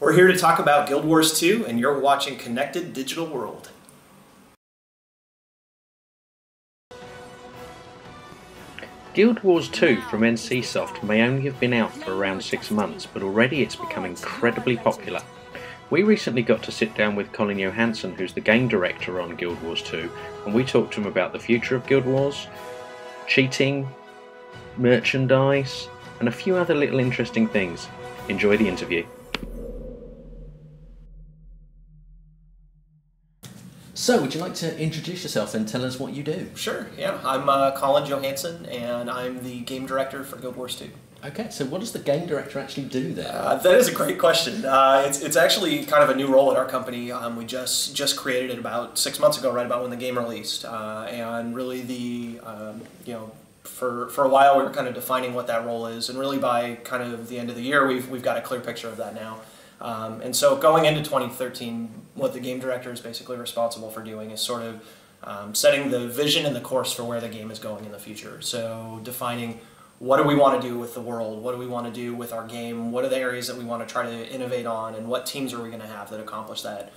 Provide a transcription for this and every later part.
We're here to talk about Guild Wars 2, and you're watching Connected Digital World. Guild Wars 2 from NCSoft may only have been out for around 6 months, but already it's become incredibly popular. We recently got to sit down with Colin Johanson, who's the game director on Guild Wars 2, and we talked to him about the future of Guild Wars, cheating, merchandise, and a few other little interesting things. Enjoy the interview. So, would you like to introduce yourself and tell us what you do? Sure, yeah. I'm Colin Johanson, and I'm the game director for Guild Wars 2. Okay, so what does the game director actually do there? That is a great question. It's actually kind of a new role at our company. We just created it about 6 months ago, right about when the game released. And really for a while we were kind of defining what that role is, and really by kind of the end of the year we've got a clear picture of that now. And so going into 2013, what the game director is basically responsible for doing is sort of setting the vision and the course for where the game is going in the future. So defining what do we want to do with the world, what do we want to do with our game, what are the areas that we want to try to innovate on, and what teams are we going to have that accomplish that.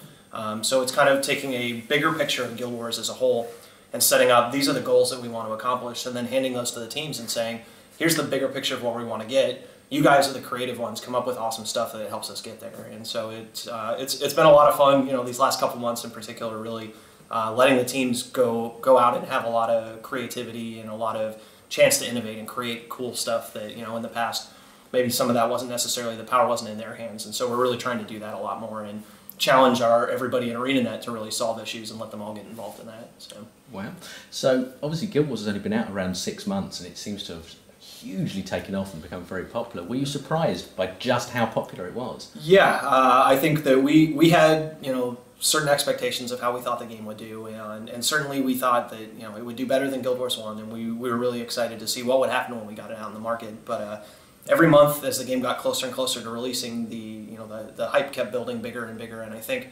So it's kind of taking a bigger picture of Guild Wars as a whole and setting up, these are the goals that we want to accomplish, and then handing those to the teams and saying, here's the bigger picture of what we want to get. You guys are the creative ones. Come up with awesome stuff that helps us get there. And so it's been a lot of fun. You know, these last couple months in particular, really letting the teams go out and have a lot of creativity and a lot of chance to innovate and create cool stuff that, you know, in the past maybe some of that wasn't necessarily, the power wasn't in their hands. And so we're really trying to do that a lot more and challenge everybody in ArenaNet to really solve issues and let them all get involved in that. So. Wow. So obviously Guild Wars has only been out around 6 months, and it seems to have hugely taken off and become very popular. Were you surprised by just how popular it was? Yeah, I think that we had, you know, certain expectations of how we thought the game would do, and certainly we thought that, you know, it would do better than Guild Wars 1, and we were really excited to see what would happen when we got it out in the market. But every month as the game got closer and closer to releasing, the hype kept building bigger and bigger, and I think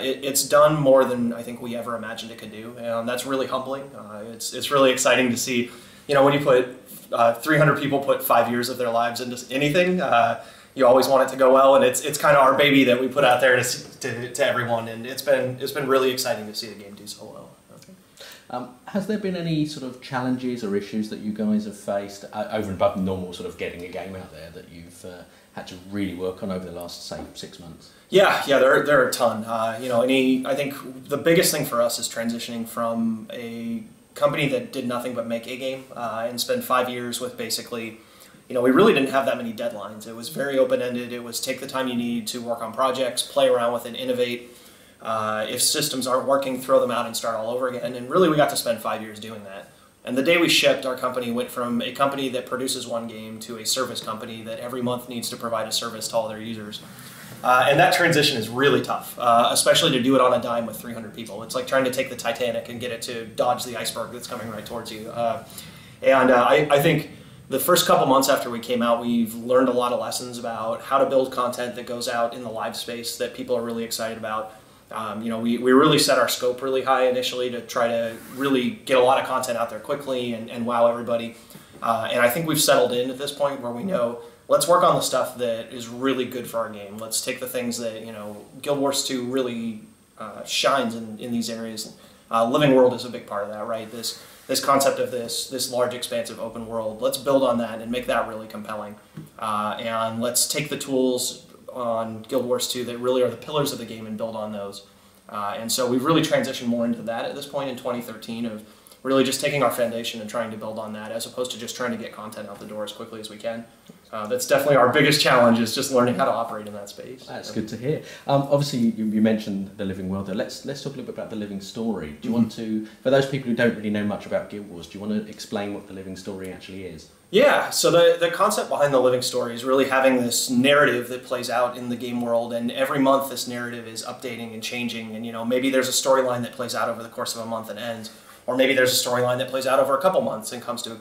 it's done more than I think we ever imagined it could do, and that's really humbling. It's really exciting to see, you know, when you put 300 people put 5 years of their lives into anything, you always want it to go well, and it's kind of our baby that we put out there to everyone, and it's been really exciting to see the game do so well. Has there been any sort of challenges or issues that you guys have faced over and above the normal sort of getting a game out there that you've had to really work on over the last, say, 6 months? Yeah, there are a ton. You know, I think the biggest thing for us is transitioning from a company that did nothing but make a game and spend 5 years with basically, you know, we really didn't have that many deadlines. It was very open-ended. It was take the time you need to work on projects, play around with it, innovate. If systems aren't working, throw them out and start all over again. And really we got to spend 5 years doing that. And the day we shipped, our company went from a company that produces one game to a service company that every month needs to provide a service to all their users. And that transition is really tough, especially to do it on a dime with 300 people. It's like trying to take the Titanic and get it to dodge the iceberg that's coming right towards you. I think the first couple months after we came out, we've learned a lot of lessons about how to build content that goes out in the live space that people are really excited about. You know, we really set our scope really high initially to try to really get a lot of content out there quickly and wow everybody. And I think we've settled in at this point where we know, let's work on the stuff that is really good for our game. Let's take the things that, you know, Guild Wars 2 really shines in these areas. Living World is a big part of that, right? This concept of this large, expansive open world. Let's build on that and make that really compelling. And let's take the tools on Guild Wars 2 that really are the pillars of the game and build on those. And so we've really transitioned more into that at this point in 2013 of really just taking our foundation and trying to build on that as opposed to just trying to get content out the door as quickly as we can. That's definitely our biggest challenge, is just learning how to operate in that space. That's good to hear. Obviously, you mentioned the living world there. Let's talk a little bit about the living story. Do you want to, for those people who don't really know much about Guild Wars, do you want to explain what the living story actually is? Yeah, so the concept behind the living story is really having this narrative that plays out in the game world, and every month this narrative is updating and changing, and, you know, maybe there's a storyline that plays out over the course of a month and ends, or maybe there's a storyline that plays out over a couple months and comes to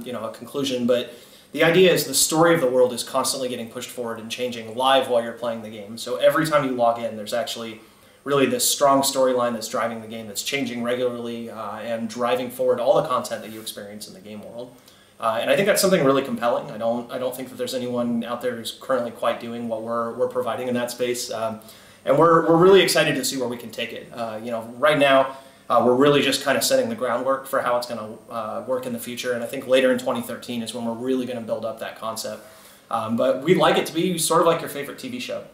you know, a conclusion. But the idea is the story of the world is constantly getting pushed forward and changing live while you're playing the game. So every time you log in, there's actually really this strong storyline that's driving the game, that's changing regularly and driving forward all the content that you experience in the game world. And I think that's something really compelling. I don't think that there's anyone out there who's currently quite doing what we're providing in that space. And we're really excited to see where we can take it. Right now, we're really just kind of setting the groundwork for how it's going to work in the future. And I think later in 2013 is when we're really going to build up that concept. But we'd like it to be sort of like your favorite TV show.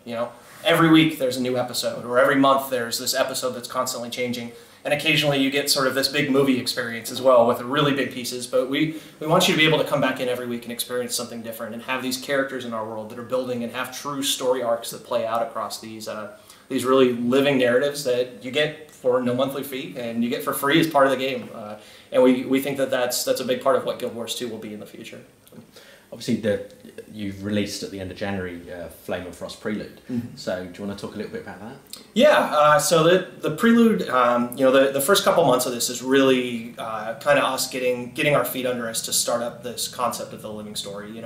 Every week there's a new episode, or every month there's this episode that's constantly changing. And occasionally you get sort of this big movie experience as well with really big pieces. But we want you to be able to come back in every week and experience something different and have these characters in our world that are building and have true story arcs that play out across these really living narratives that you get for no monthly fee and you get for free as part of the game. And we think that that's a big part of what Guild Wars 2 will be in the future. Obviously, you've released at the end of January Flame and Frost Prelude. Mm-hmm. So, do you want to talk a little bit about that? Yeah. So the Prelude, the first couple months of this is really kind of us getting our feet under us to start up this concept of the living story.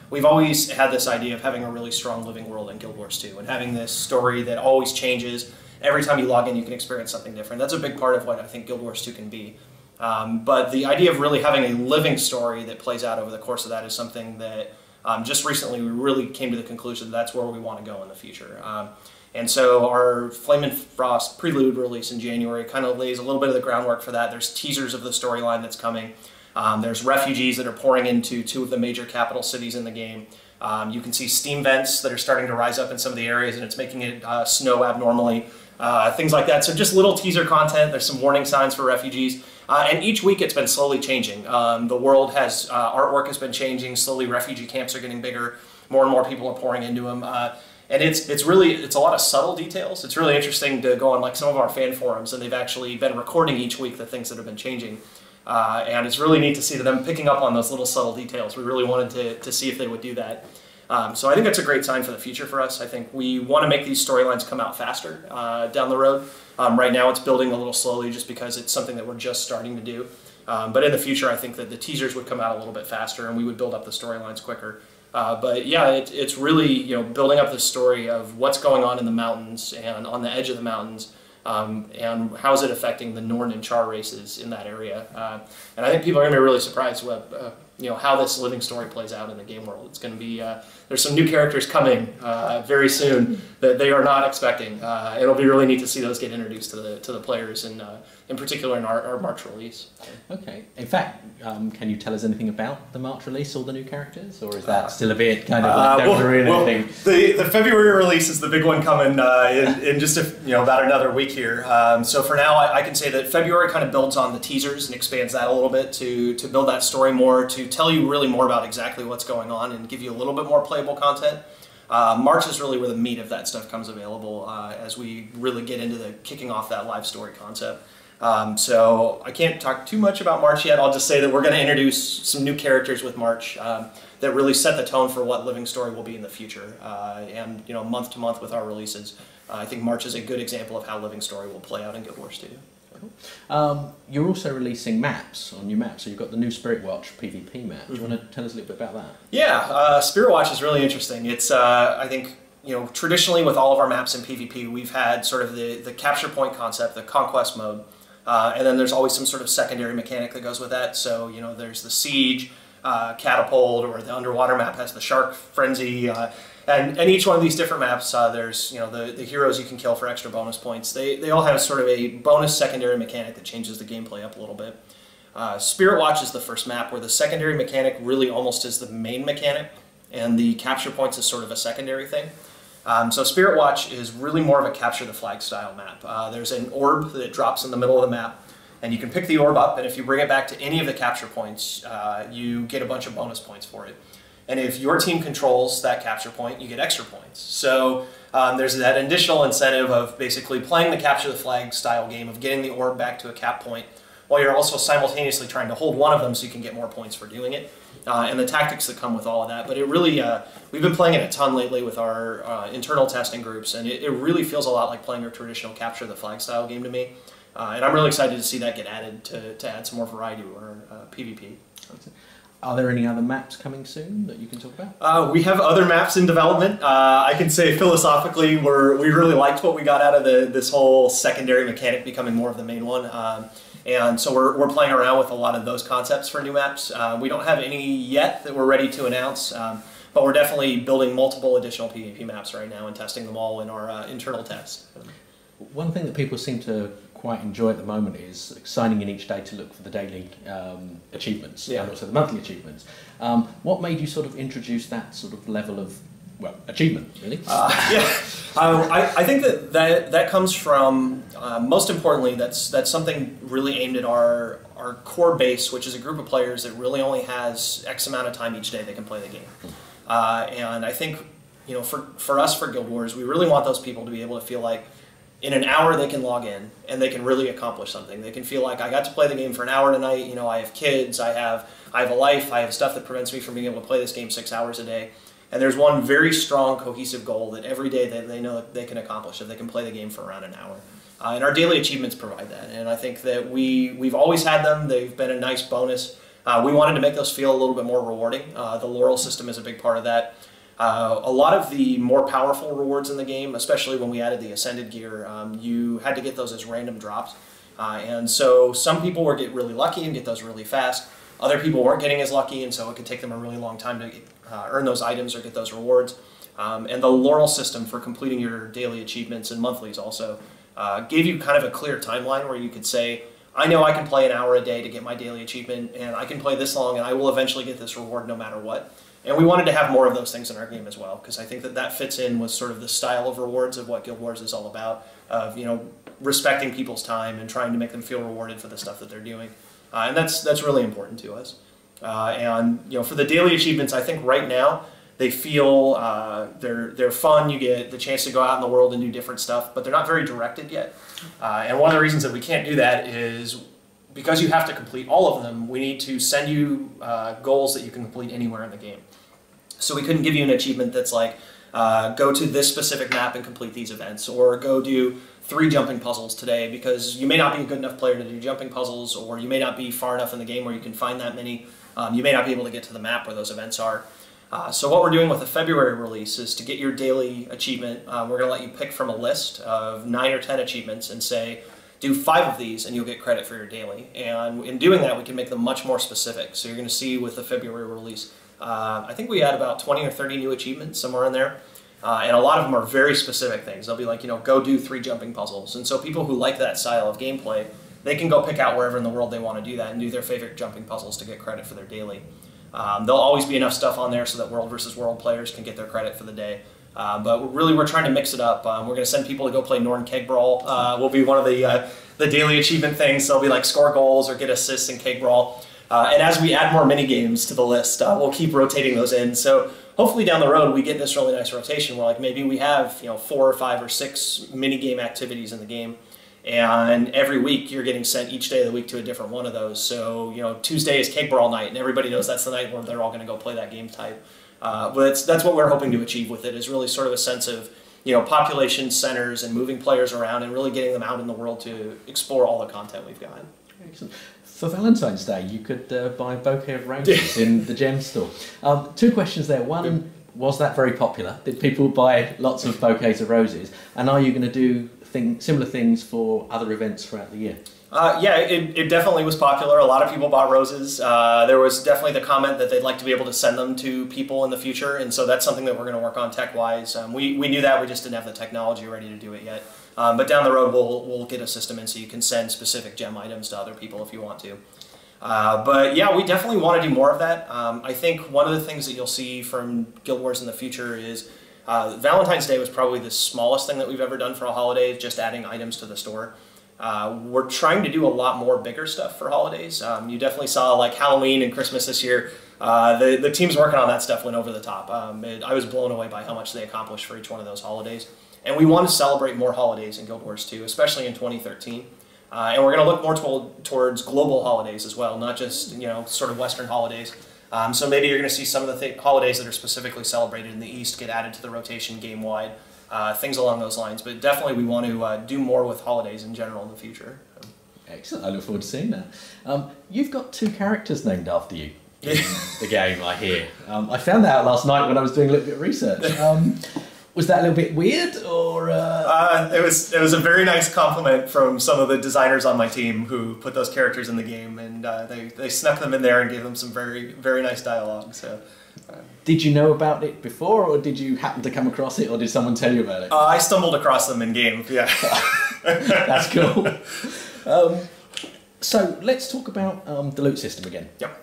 We've always had this idea of having a really strong living world in Guild Wars 2 and having this story that always changes. Every time you log in, you can experience something different. That's a big part of what I think Guild Wars 2 can be. But the idea of really having a living story that plays out over the course of that is something that just recently we really came to the conclusion that that's where we want to go in the future. And so our Flame and Frost Prelude release in January kind of lays a little bit of the groundwork for that. There's teasers of the storyline that's coming. There's refugees that are pouring into 2 of the major capital cities in the game. You can see steam vents that are starting to rise up in some of the areas, and it's making it snow abnormally. Things like that. So just little teaser content. There's some warning signs for refugees. And each week it's been slowly changing. The world has, artwork has been changing. Slowly refugee camps are getting bigger. More and more people are pouring into them. And it's a lot of subtle details. It's really interesting to go on like some of our fan forums, and they've actually been recording each week the things that have been changing. And it's really neat to see them picking up on those little subtle details. We really wanted to see if they would do that. So I think that's a great sign for the future for us. I think we want to make these storylines come out faster down the road. Right now it's building a little slowly just because it's something that we're just starting to do. But in the future I think that the teasers would come out a little bit faster and we would build up the storylines quicker. But yeah, it's really building up the story of what's going on in the mountains and on the edge of the mountains. And how is it affecting the Norn and Char races in that area? And I think people are going to be really surprised with how this living story plays out in the game world. It's going to be there's some new characters coming very soon that they are not expecting. It'll be really neat to see those get introduced to the players, and in particular in our March release. Okay. In fact, can you tell us anything about the March release or the new characters, or is that still a bit kind of like don't ruin anything? The February release is the big one coming in just about another week here. So for now, I can say that February kind of builds on the teasers and expands that a little bit to build that story more, to tell you really more about exactly what's going on and give you a little bit more playable content. March is really where the meat of that stuff comes available as we really get into the kicking off that live story concept. So I can't talk too much about March yet. I'll just say that we're going to introduce some new characters with March that really set the tone for what Living Story will be in the future. And month to month with our releases, I think March is a good example of how Living Story will play out in Guild Wars 2. You're also releasing maps on your map, so you've got the new Spirit Watch PvP map. Do you want to tell us a little bit about that? Yeah, Spirit Watch is really interesting. It's I think traditionally with all of our maps in PvP, we've had sort of the capture point concept, the conquest mode, and then there's always some sort of secondary mechanic that goes with that. So there's the siege, catapult, or the underwater map has the shark frenzy. And each one of these different maps, there's the heroes you can kill for extra bonus points. They all have sort of a bonus secondary mechanic that changes the gameplay up a little bit. Spirit Watch is the first map where the secondary mechanic really almost is the main mechanic, and the capture points is sort of a secondary thing. So Spirit Watch is really more of a capture the flag style map. There's an orb that drops in the middle of the map, and you can pick the orb up, and if you bring it back to any of the capture points, you get a bunch of bonus points for it. And if your team controls that capture point, you get extra points. So there's that additional incentive of basically playing the capture the flag style game of getting the orb back to a cap point, while you're also simultaneously trying to hold one of them so you can get more points for doing it. And the tactics that come with all of that. But it really, we've been playing it a ton lately with our internal testing groups, and it really feels a lot like playing a traditional capture the flag style game to me. And I'm really excited to see that get added to add some more variety to our PvP. Are there any other maps coming soon that you can talk about? We have other maps in development. I can say philosophically we really liked what we got out of this whole secondary mechanic becoming more of the main one. And so we're playing around with a lot of those concepts for new maps. We don't have any yet that we're ready to announce, but we're definitely building multiple additional PvP maps right now and testing them all in our internal tests. One thing that people seem to quite enjoy at the moment is signing in each day to look for the daily achievements and also the monthly achievements. What made you sort of introduce that sort of level of, well, achievement, really? I think that comes from, most importantly, that's something really aimed at our core base, which is a group of players that really only has X amount of time each day they can play the game. And I think, you know, for us, for Guild Wars, we really want those people to be able to feel like in an hour they can log in and they can really accomplish something. They can feel like, I got to play the game for an hour tonight, you know, I have kids, I have a life, I have stuff that prevents me from being able to play this game 6 hours a day. And there's one very strong, cohesive goal that every day they know that they can accomplish, if they can play the game for around an hour. And our daily achievements provide that. And I think that we've always had them. They've been a nice bonus. We wanted to make those feel a little bit more rewarding. The laurel system is a big part of that. A lot of the more powerful rewards in the game, especially when we added the Ascended gear, you had to get those as random drops. And so some people would get really lucky and get those really fast. Other people weren't getting as lucky, and so it could take them a really long time to earn those items or get those rewards. And the laurel system for completing your daily achievements and monthlies also gave you kind of a clear timeline where you could say, I know I can play an hour a day to get my daily achievement, and I can play this long, and I will eventually get this reward no matter what. And we wanted to have more of those things in our game as well, because I think that fits in with sort of the style of rewards of what Guild Wars is all about, of, you know, respecting people's time and trying to make them feel rewarded for the stuff that they're doing. And that's really important to us. And, you know, for the daily achievements, I think right now they feel they're fun. You get the chance to go out in the world and do different stuff, but they're not very directed yet. And one of the reasons that we can't do that is because you have to complete all of them, we need to send you goals that you can complete anywhere in the game. So we couldn't give you an achievement that's like, go to this specific map and complete these events, or go do 3 jumping puzzles today, because you may not be a good enough player to do jumping puzzles, or you may not be far enough in the game where you can find that many. You may not be able to get to the map where those events are. So what we're doing with the February release is to get your daily achievement, we're going to let you pick from a list of 9 or 10 achievements and say, do 5 of these and you'll get credit for your daily. And in doing that, we can make them much more specific. So you're going to see with the February release, I think we had about 20 or 30 new achievements, somewhere in there. And a lot of them are very specific things. They'll be like, you know, go do 3 jumping puzzles. And so people who like that style of gameplay, they can go pick out wherever in the world they want to do that and do their favorite jumping puzzles to get credit for their daily. There'll always be enough stuff on there so that world versus world players can get their credit for the day. But really, we're trying to mix it up. We're going to send people to go play Norn Keg Brawl. Will be one of the daily achievement things. So they'll be like score goals or get assists in Keg Brawl. And as we add more mini games to the list, we'll keep rotating those in. So hopefully down the road we get this really nice rotation where, like, maybe we have, you know, 4 or 5 or 6 mini game activities in the game, and every week you're getting sent each day of the week to a different one of those. So, you know, Tuesday is Keg Brawl night, and everybody knows that's the night where they're all going to go play that game type. But that's what we're hoping to achieve with it, is really sort of a sense of, you know, population centers and moving players around and really getting them out in the world to explore all the content we've got. Excellent. For Valentine's Day, you could buy a bouquet of roses in the gem store. 2 questions there. One, was that very popular? Did people buy lots of bouquets of roses? And are you going to do similar things for other events throughout the year? Yeah, it definitely was popular. A lot of people bought roses. There was definitely the comment that they'd like to be able to send them to people in the future, and so that's something that we're going to work on tech-wise. We knew that, we just didn't have the technology ready to do it yet. But down the road, we'll get a system in so you can send specific gem items to other people if you want to. But yeah, we definitely want to do more of that. I think one of the things that you'll see from Guild Wars in the future is Valentine's Day was probably the smallest thing that we've ever done for a holiday, just adding items to the store. We're trying to do a lot more bigger stuff for holidays. You definitely saw, like, Halloween and Christmas this year. The teams working on that stuff went over the top. I was blown away by how much they accomplished for each one of those holidays. And we want to celebrate more holidays in Guild Wars 2, especially in 2013. And we're going to look more towards global holidays as well, not just, you know, sort of Western holidays. So maybe you're going to see some of the holidays that are specifically celebrated in the East get added to the rotation game-wide, things along those lines. But definitely we want to do more with holidays in general in the future. Excellent. I look forward to seeing that. You've got 2 characters named after you in the game, I hear. I found that out last night when I was doing a little bit of research. Was that a little bit weird, or? It was a very nice compliment from some of the designers on my team who put those characters in the game, and they snuck them in there and gave them some very nice dialogue. So. Did you know about it before, or did you happen to come across it, or did someone tell you about it? I stumbled across them in game. Yeah. That's cool. So let's talk about the loot system again. Yep.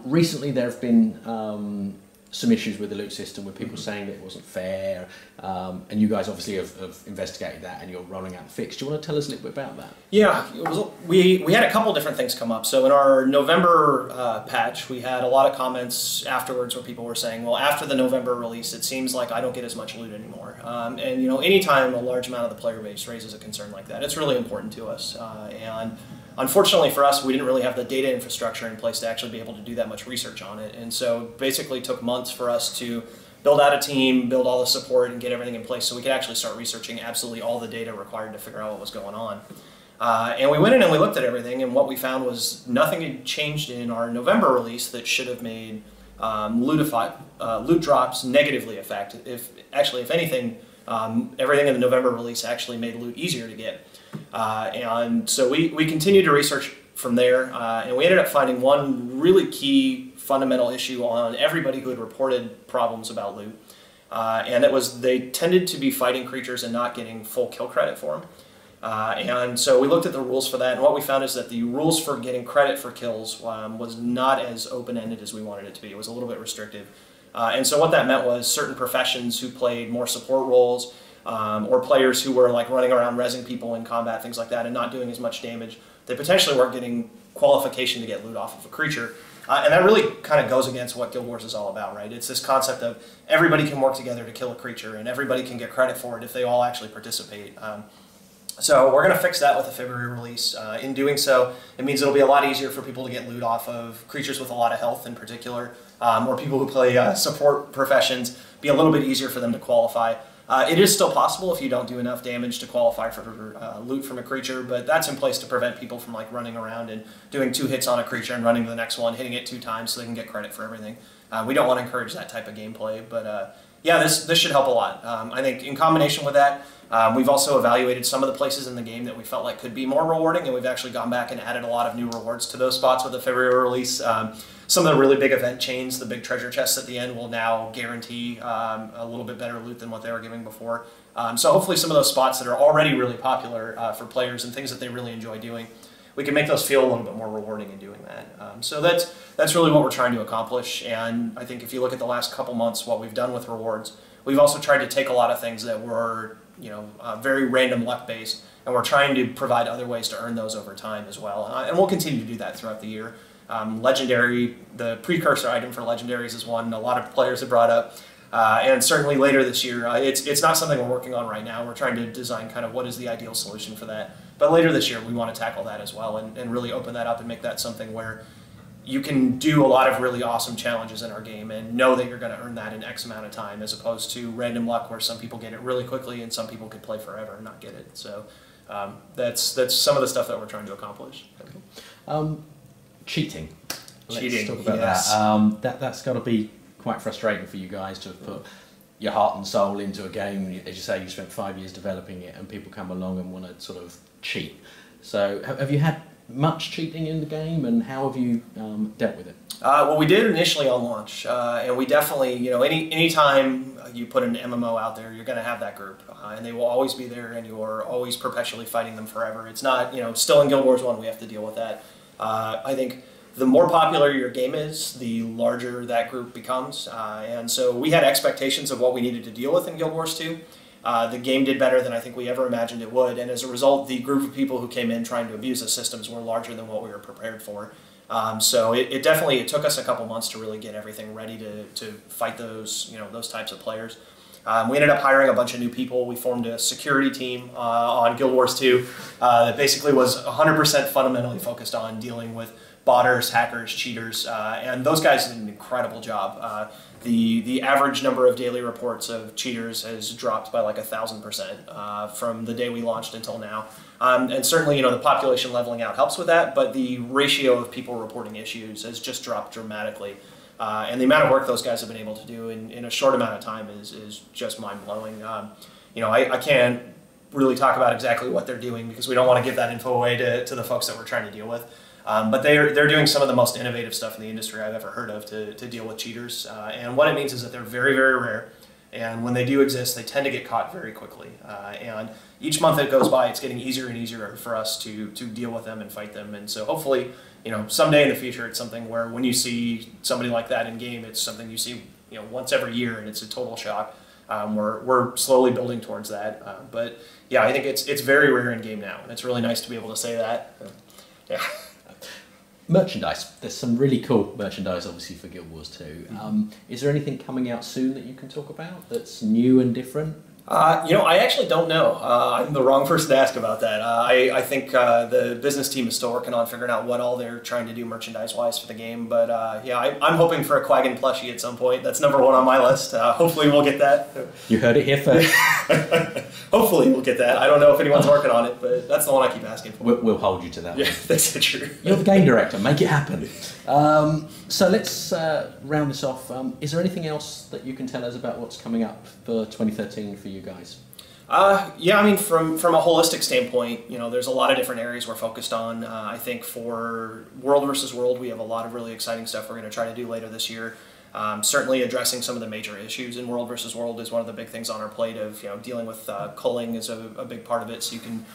Recently there have been some issues with the loot system, with people saying that it wasn't fair, and you guys obviously have investigated that and you're rolling out the fix. Do you want to tell us a little bit about that? Yeah, we had a couple different things come up. So in our November patch, we had a lot of comments afterwards where people were saying, well, after the November release, it seems like I don't get as much loot anymore. And anytime a large amount of the player base raises a concern like that, it's really important to us. And unfortunately for us, we didn't really have the data infrastructure in place to actually be able to do that much research on it. And so basically it took months for us to build out a team, build all the support, and get everything in place so we could actually start researching absolutely all the data required to figure out what was going on. And we went in and we looked at everything, and what we found was nothing had changed in our November release that should have made loot drops negatively affect. If anything, everything in the November release actually made loot easier to get. And so we continued to research from there, and we ended up finding one really key fundamental issue on everybody who had reported problems about loot, and that was they tended to be fighting creatures and not getting full kill credit for them. And so we looked at the rules for that, and what we found is that the rules for getting credit for kills was not as open-ended as we wanted it to be. It was a little bit restrictive. And so what that meant was certain professions who played more support roles, or players who were like running around rezzing people in combat, things like that, and not doing as much damage, they potentially weren't getting qualification to get loot off of a creature. And that really kind of goes against what Guild Wars is all about, right? It's this concept of everybody can work together to kill a creature, and everybody can get credit for it if they all actually participate. So we're going to fix that with the February release. In doing so, it means it'll be a lot easier for people to get loot off of creatures with a lot of health in particular, or people who play support professions, be a little bit easier for them to qualify. It is still possible if you don't do enough damage to qualify for loot from a creature, but that's in place to prevent people from like running around and doing 2 hits on a creature and running to the next one, hitting it 2 times so they can get credit for everything. We don't want to encourage that type of gameplay, but yeah, this should help a lot. I think in combination with that, we've also evaluated some of the places in the game that we felt like could be more rewarding, and we've actually gone back and added a lot of new rewards to those spots with the February release. Some of the really big event chains, the big treasure chests at the end, will now guarantee a little bit better loot than what they were giving before. So hopefully some of those spots that are already really popular for players and things that they really enjoy doing, we can make those feel a little bit more rewarding in doing that. So that's really what we're trying to accomplish, and I think if you look at the last couple months, what we've done with rewards, we've also tried to take a lot of things that were very random luck based, and we're trying to provide other ways to earn those over time as well, and we'll continue to do that throughout the year. Legendary, the precursor item for legendaries is one a lot of players have brought up, and certainly later this year, it's not something we're working on right now. We're trying to design kind of what is the ideal solution for that, but later this year we want to tackle that as well and really open that up and make that something where you can do a lot of really awesome challenges in our game and know that you're going to earn that in X amount of time, as opposed to random luck where some people get it really quickly and some people could play forever and not get it. So that's some of the stuff that we're trying to accomplish. Cheating. Cheating. Let's talk about that. That's got to be quite frustrating for you guys to have put your heart and soul into a game. As you say, you spent 5 years developing it, and people come along and want to sort of cheat. So have you had much cheating in the game, and how have you dealt with it? Well, we did initially on launch, and we definitely, anytime you put an MMO out there, you're going to have that group, and they will always be there, and you're always perpetually fighting them forever. It's not, still in Guild Wars 1 we have to deal with that. I think the more popular your game is, the larger that group becomes, and so we had expectations of what we needed to deal with in Guild Wars 2. The game did better than I think we ever imagined it would, and as a result, the group of people who came in trying to abuse the systems were larger than what we were prepared for. So it definitely took us a couple months to really get everything ready to fight those those types of players. We ended up hiring a bunch of new people. We formed a security team on Guild Wars 2 that basically was 100% fundamentally focused on dealing with botters, hackers, cheaters, and those guys did an incredible job. The average number of daily reports of cheaters has dropped by like 1,000% from the day we launched until now. And certainly, the population leveling out helps with that, but the ratio of people reporting issues has just dropped dramatically. And the amount of work those guys have been able to do in a short amount of time is just mind-blowing. I can't really talk about exactly what they're doing because we don't want to give that info away to the folks that we're trying to deal with. But they're doing some of the most innovative stuff in the industry I've ever heard of to deal with cheaters. And what it means is that they're very, very rare. And when they do exist, they tend to get caught very quickly. And each month that goes by, it's getting easier and easier for us to deal with them and fight them. And so hopefully, someday in the future, it's something where when you see somebody like that in game, it's something you see, once every year, and it's a total shock. We're slowly building towards that. But yeah, I think it's very rare in game now, and it's really nice to be able to say that. Yeah. Merchandise. There's some really cool merchandise, obviously, for Guild Wars 2. Is there anything coming out soon that you can talk about that's new and different? I actually don't know. I'm the wrong person to ask about that. I think the business team is still working on figuring out what all they're trying to do merchandise-wise for the game. But I'm hoping for a Quaggin plushie at some point. That's number one on my list. Hopefully we'll get that. You heard it here first. Hopefully we'll get that. I don't know if anyone's working on it, but that's the one I keep asking for. We'll hold you to that. Yeah, that's true. You're the game director. Make it happen. So let's round this off. Is there anything else that you can tell us about what's coming up for 2013 for you guys? From a holistic standpoint, there's a lot of different areas we're focused on. I think for World versus World, we have a lot of really exciting stuff we're going to try to do later this year. Certainly addressing some of the major issues in World versus World is one of the big things on our plate of, dealing with culling is a big part of it. So you can,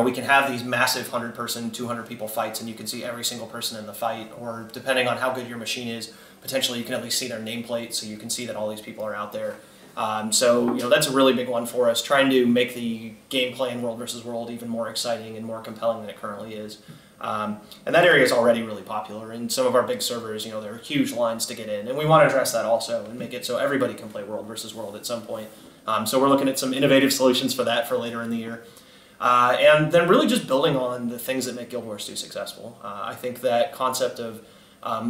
we can have these massive 100-person, 200 people fights, and you can see every single person in the fight, or depending on how good your machine is, potentially you can at least see their nameplate, so you can see that all these people are out there. That's a really big one for us, trying to make the gameplay in World versus World even more exciting and more compelling than it currently is. And that area is already really popular. In some of our big servers, there are huge lines to get in, and we want to address that also and make it so everybody can play World versus World at some point. So we're looking at some innovative solutions for that for later in the year. And then really just building on the things that make Guild Wars 2 successful. I think that concept of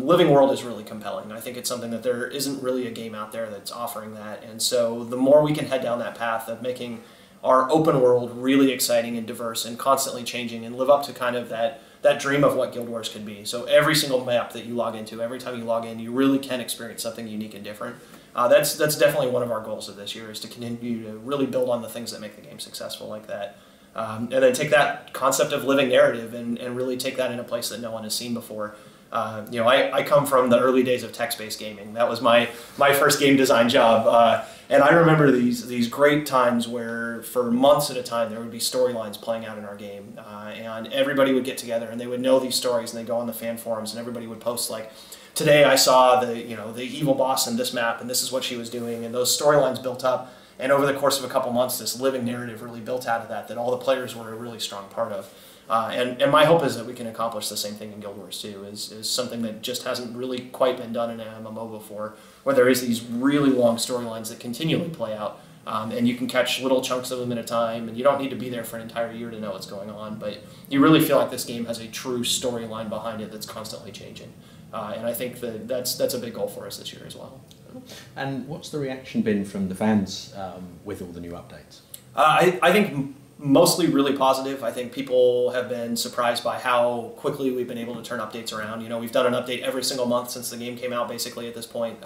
Living World is really compelling. I think it's something that there isn't really a game out there that's offering that. And so the more we can head down that path of making our open world really exciting and diverse and constantly changing and live up to kind of that dream of what Guild Wars could be. So every single map that you log into, every time you log in, you really can experience something unique and different. That's definitely one of our goals of this year, is to continue to really build on the things that make the game successful like that. And then take that concept of living narrative and really take that in a place that no one has seen before. I come from the early days of text-based gaming. That was my first game design job. And I remember these great times where for months at a time there would be storylines playing out in our game. And everybody would get together and they would know these stories, and they'd go on the fan forums and everybody would post like, today I saw the evil boss in this map and this is what she was doing, and those storylines built up. And over the course of a couple months, this living narrative really built out of that all the players were a really strong part of. And my hope is that we can accomplish the same thing in Guild Wars 2, is something that just hasn't really quite been done in an MMO before, where there is these really long storylines that continually play out, and you can catch little chunks of them at a time, and you don't need to be there for an entire year to know what's going on, but you really feel like this game has a true storyline behind it that's constantly changing. And I think that's a big goal for us this year as well. And what's the reaction been from the fans with all the new updates? I think mostly really positive. I think people have been surprised by how quickly we've been able to turn updates around. We've done an update every single month since the game came out, basically at this point.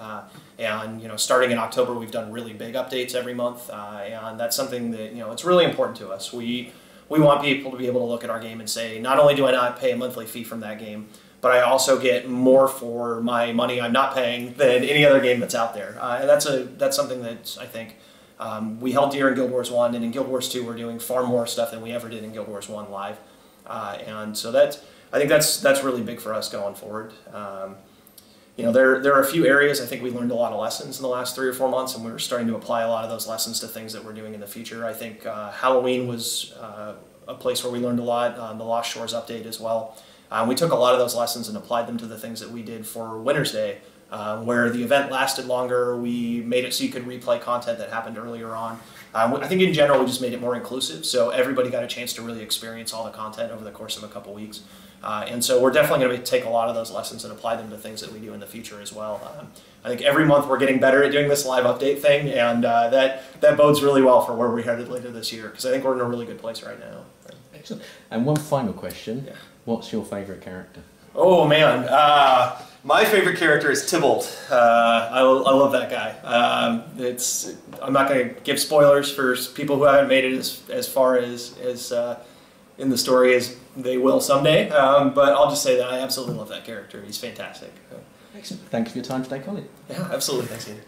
And starting in October, we've done really big updates every month. And that's something that it's really important to us. We want people to be able to look at our game and say, not only do I not pay a monthly fee from that game, but I also get more for my money I'm not paying than any other game that's out there. And that's something that I think we held dear in Guild Wars 1, and in Guild Wars 2 we're doing far more stuff than we ever did in Guild Wars 1 live. And so I think that's really big for us going forward. There are a few areas I think we learned a lot of lessons in the last 3 or 4 months, and we're starting to apply a lot of those lessons to things that we're doing in the future. I think Halloween was a place where we learned a lot, the Lost Shores update as well. We took a lot of those lessons and applied them to the things that we did for Winter's Day, where the event lasted longer. We made it so you could replay content that happened earlier on. I think in general we just made it more inclusive, so everybody got a chance to really experience all the content over the course of a couple weeks. And so we're definitely going to take a lot of those lessons and apply them to things that we do in the future as well. I think every month we're getting better at doing this live update thing, and that bodes really well for where we're headed later this year, because I think we're in a really good place right now. Excellent. And one final question. Yeah. What's your favourite character? Oh man, My favorite character is Tybalt. I love that guy. I'm not going to give spoilers for people who haven't made it as far as in the story as they will someday, but I'll just say that I absolutely love that character. He's fantastic. Excellent. Thanks for your time today, Colin. Yeah, absolutely. Thanks, Ian.